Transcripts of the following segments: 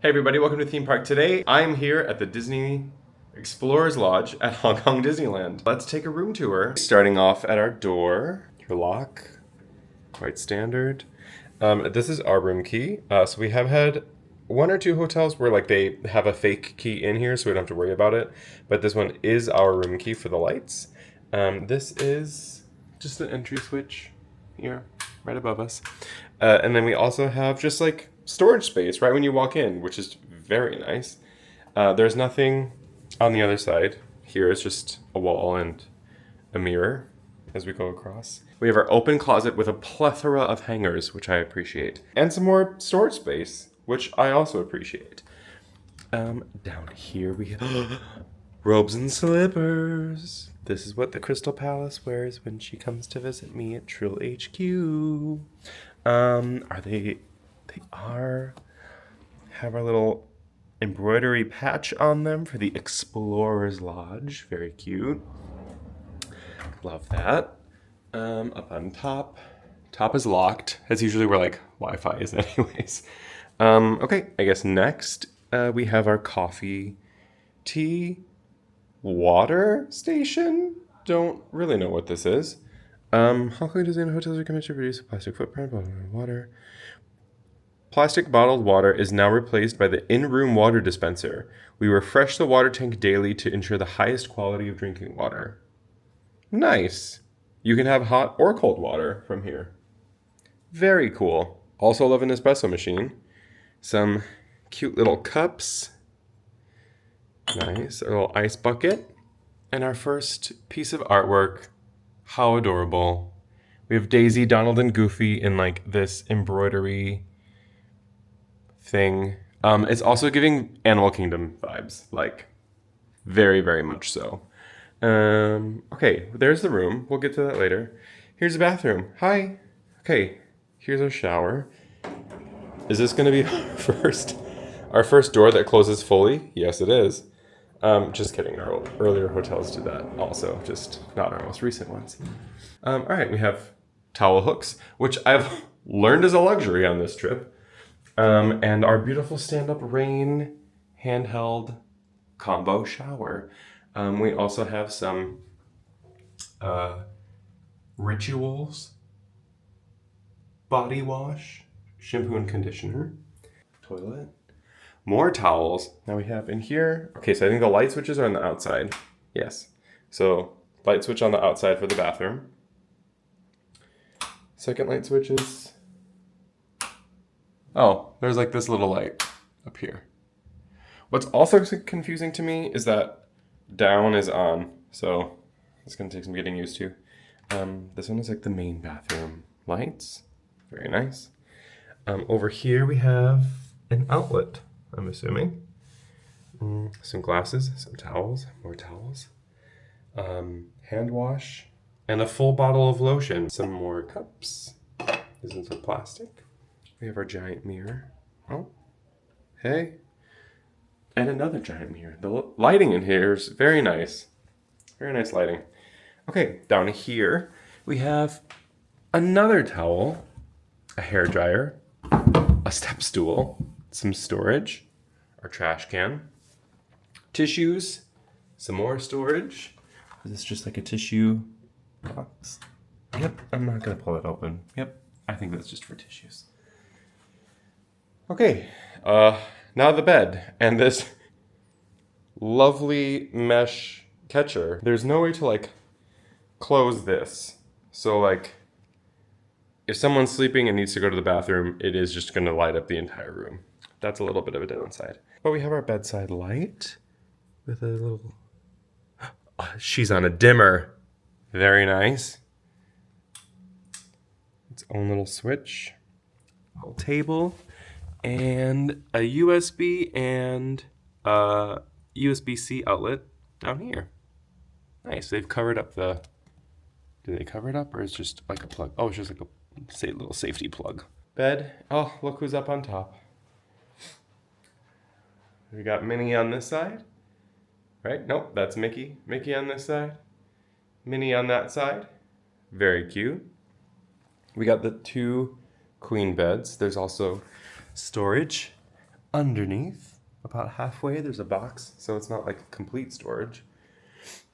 Hey everybody, welcome to Theme Park. Today I'm here at the Disney Explorers Lodge at Hong Kong Disneyland. Let's take a room tour. Starting off at our door, your lock, quite standard. This is our room key. So we have had one or two hotels where like they have a fake key in here so we don't have to worry about it. But this one is our room key for the lights. This is just an entry switch here, right above us. And then we also have just like storage space right when you walk in, which is very nice. There's nothing on the other side. Here is just a wall and a mirror as we go across. We have our open closet with a plethora of hangers, which I appreciate. And some more storage space, which I also appreciate. Down here we have robes and slippers. This is what the Crystal Palace wears when she comes to visit me at Trill HQ. Have our little embroidery patch on them for the Explorers Lodge. Very cute. Love that. Up on top. Top is locked. That's usually where like Wi-Fi is anyways. Okay, I guess next we have our coffee, tea, water station. Don't really know what this is. Hong Kong Disneyland Hotels are committed to reduce the plastic footprint, water. Plastic bottled water is now replaced by the in-room water dispenser. We refresh the water tank daily to ensure the highest quality of drinking water. Nice. You can have hot or cold water from here. Very cool. Also love an espresso machine. Some cute little cups. Nice. A little ice bucket. And our first piece of artwork. How adorable. We have Daisy, Donald, and Goofy in like this embroidery thing. It's also giving Animal Kingdom vibes, like very, very much so. Okay, there's the room. We'll get to that later. Here's the bathroom. Hi. Okay, here's our shower. Is this going to be our first door that closes fully? Yes, it is. Just kidding. Our earlier hotels did that also, just not our most recent ones. All right, we have towel hooks, which I've learned is a luxury on this trip. And our beautiful stand-up rain handheld combo shower. We also have some Rituals body wash, shampoo and conditioner, toilet. More towels. Now we have in here. Okay, so I think the light switches are on the outside. Yes. So light switch on the outside for the bathroom. Second light switches. Oh, there's like this little light up here. What's also confusing to me is that down is on. So it's going to take some getting used to. This one is like the main bathroom lights. Very nice. Over here we have an outlet. I'm assuming. Some glasses, some towels, more towels, hand wash, and a full bottle of lotion. Some more cups. This is some plastic. We have our giant mirror. Oh, hey. And another giant mirror. The lighting in here is very nice. Very nice lighting. Okay, down here we have another towel, a hair dryer, a step stool, some storage, our trash can, tissues, some more storage. Is this just like a tissue box? Yep, I'm not gonna pull it open. Yep, I think that's just for tissues. Okay, now the bed and this lovely mesh catcher. There's no way to like close this. So like if someone's sleeping and needs to go to the bathroom, it is just gonna light up the entire room. That's a little bit of a downside. But we have our bedside light with a little... she's on a dimmer. Very nice. Its own little switch. Whole table. And a USB and a USB-C outlet down here. Nice. They've covered up the... Do they cover it up or is it just like a plug? Oh, it's just like a little safety plug. Bed. Oh, look who's up on top. We got Minnie on this side, right? Nope, that's Mickey. Mickey on this side, Minnie on that side. Very cute. We got the two queen beds. There's also storage underneath, about halfway, there's a box, so it's not like complete storage.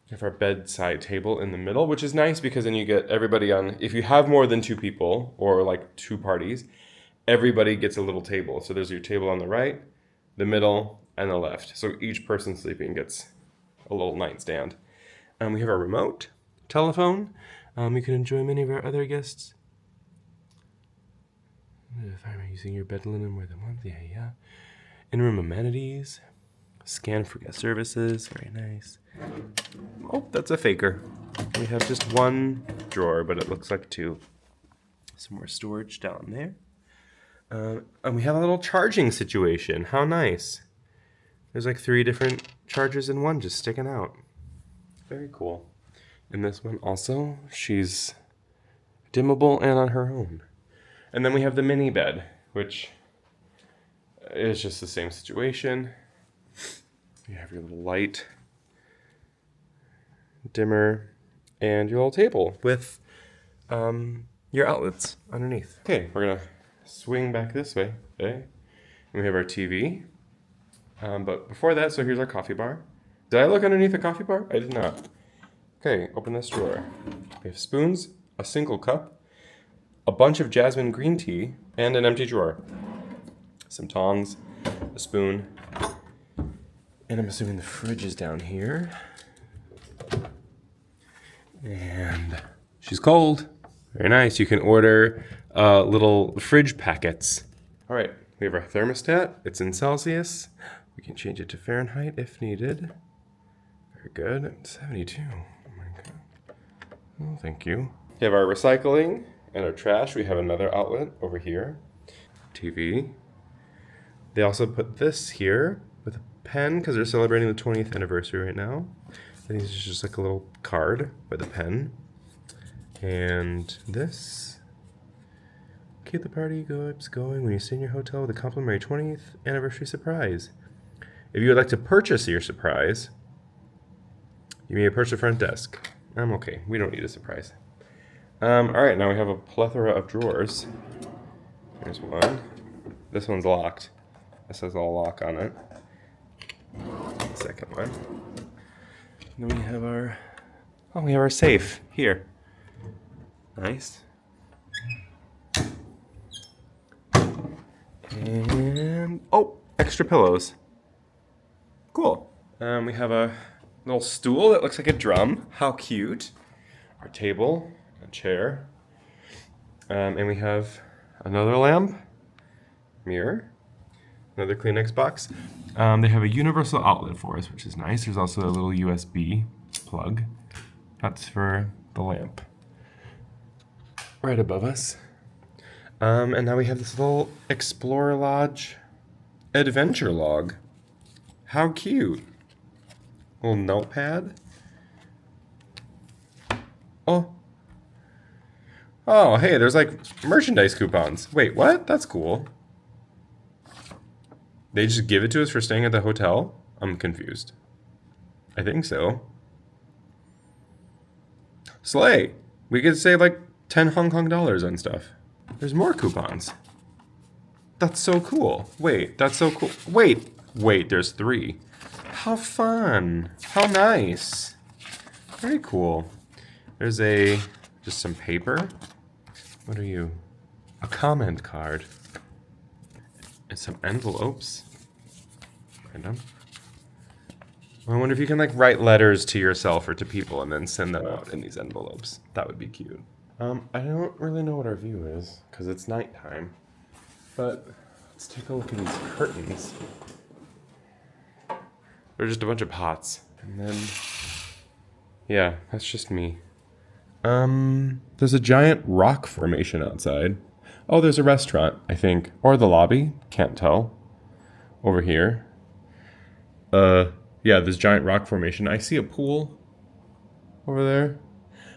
We have our bedside table in the middle, which is nice because then you get everybody on. If you have more than 2 people or like 2 parties, everybody gets a little table. So there's your table on the right, the middle, and the left. So each person sleeping gets a little nightstand. We have our remote, telephone. You can enjoy many of our other guests. If I'm using your bed linen more than once, yeah. In-room amenities, scan for guest services, very nice. Oh, that's a faker. We have just 1 drawer, but it looks like 2. Some more storage down there. And we have a little charging situation. How nice. There's like 3 different chargers in one just sticking out. Very cool. And this one also, she's dimmable and on her own. And then we have the mini bed, which is just the same situation. You have your little light, dimmer, and your little table with your outlets underneath. Okay, we're gonna swing back this way, okay? And we have our TV. But before that, so here's our coffee bar. Did I look underneath the coffee bar? I did not. Okay, open this drawer. We have spoons, a single cup, a bunch of jasmine green tea, and an empty drawer. Some tongs, a spoon, and I'm assuming the fridge is down here. And she's cold. Very nice. You can order little fridge packets. All right, we have our thermostat. It's in Celsius. We can change it to Fahrenheit if needed. Very good. 72. Oh my God. Oh, thank you. We have our recycling and our trash. We have another outlet over here. TV. They also put this here with a pen because they're celebrating the 20th anniversary right now. I think it's just like a little card with a pen. And this. Keep the party vibes going when you stay in your hotel with a complimentary 20th anniversary surprise. If you would like to purchase your surprise, you may approach the front desk. I'm okay. We don't need a surprise. All right, now we have a plethora of drawers. Here's one. This one's locked. This has a lock on it. The second one. And then we have our safe here. Nice. And extra pillows. Cool. We have a little stool that looks like a drum. How cute. Our table, a chair. And we have another lamp, mirror, another Kleenex box. They have a universal outlet for us, which is nice. There's also a little USB plug. That's for the lamp. Right above us. And now we have this little Explorer Lodge adventure log. How cute. Little notepad. Oh, hey, there's like merchandise coupons. Wait, what? That's cool. They just give it to us for staying at the hotel? I'm confused. I think so. Slay. We could save like 10 Hong Kong dollars on stuff. There's more coupons. That's so cool. Wait, that's so cool. Wait, there's 3. How fun. How nice. Very cool. There's just some paper. What are you? A comment card. And some envelopes. Random. I wonder if you can like write letters to yourself or to people and then send them out in these envelopes. That would be cute. I don't really know what our view is because it's nighttime. But let's take a look at these curtains. They're just a bunch of pots. And then, yeah, that's just me. There's a giant rock formation outside. Oh, there's a restaurant, I think. Or the lobby. Can't tell. Over here. Yeah, this giant rock formation. I see a pool over there.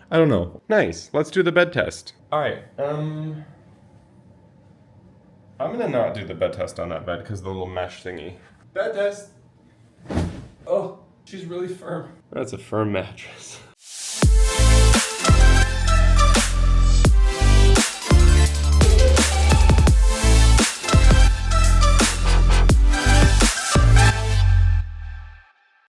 I don't know. Nice. Let's do the bed test. All right. I'm gonna not do the bed test on that bed because of the little mesh thingy. Bed test. Oh, she's really firm. That's a firm mattress.